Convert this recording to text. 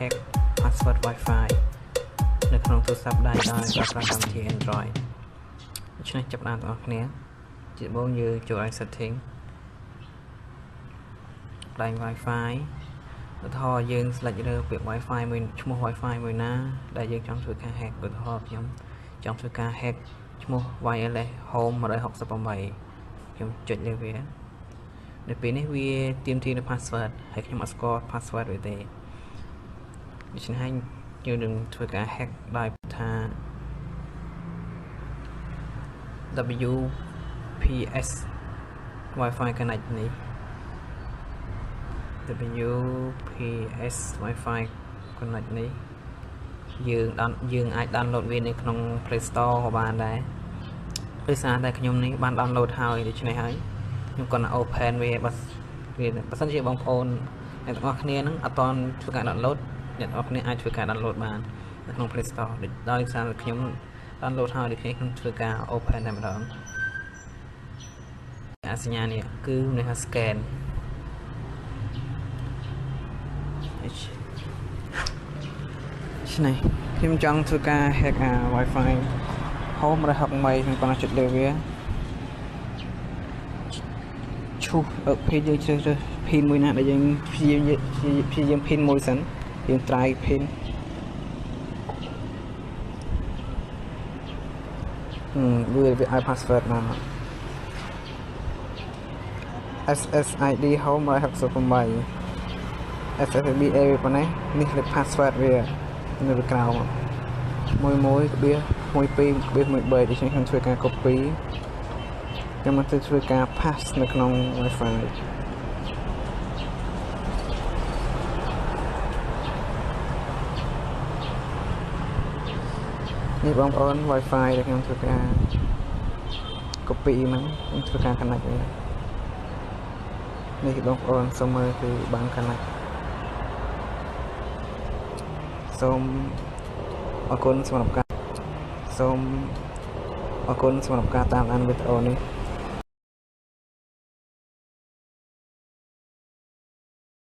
hack password Wi-Fi នៅក្នុងទូរស័ព្ទដៃដោយប្រើប្រាស់កម្មវិធី Android ដូច្នេះចាប់ផ្ដើមទាំងអស់គ្នាជាដំបូងយើងចូលឲ្យ setting ដៃ Wi-Fi ឧទាហរណ៍យើង select រើពាក្យ Wi-Fi មួយឈ្មោះ Wi-Fi មួយណាដែលយើងចង់ធ្វើការ hack ឧទាហរណ៍ខ្ញុំចង់ធ្វើការ hack ឈ្មោះ wireless home 168ខ្ញុំចុចលើវានៅពេលនេះវាទាមទារនូវ password ហើយខ្ញុំអត់ស្គាល់ password វាទេដូច្នេះហើយយើងនឹងធ្វើការ hack ដោយថា WPS Wi-Fi connect នេះ WPS Wi-Fi connect នេះយើងអាច download វានៅក្នុង Play Store ក៏បានដែរដោយសារតែខ្ញុំនេះបាន download ហើយដូច្នេះហើយខ្ញុំគាត់ open វាបើសិនជាបងប្អូនអ្នកទាំងអស់គ្នានឹងអត់ទាន់ធ្វើការ download អ្នកទាំងអស់គ្នាអាចធ្វើការ download បាននៅក្នុង Play Store ដោយសារតែខ្ញុំ download ហើយដូចខ្ញុំធ្វើការ open តែម្ដងសញ្ញានេះគឺមានថា scan នេះខ្ញុំចង់ធ្វើការ hack Wi-Fi home 168ខ្ញុំគាត់ចុចលើវាឈូសpin យើងជ្រើសរើស pin មួយណាដែលយើងព្យាយាម pin មួយសិនយើង try pin វាឲ្យ password មក SSID home 168 SSID ប៉ុណ្ណេះនេះលេខ password វានៅលើក្រោម11.12.13ដូច្នេះខ្ញុំធ្វើការ copy ខ្ញុំមកធ្វើការ pass នៅក្នុង Wi-Fi នេះបងប្អូន Wi-Fi ដែលខ្ញុំធ្វើការ copy ហ្នឹងខ្ញុំធ្វើការ connect វានេះបងប្អូនសូមមើលគឺបាន connect សូមអរគុណសម្រាប់ការតាមដានវីដេអូនេះ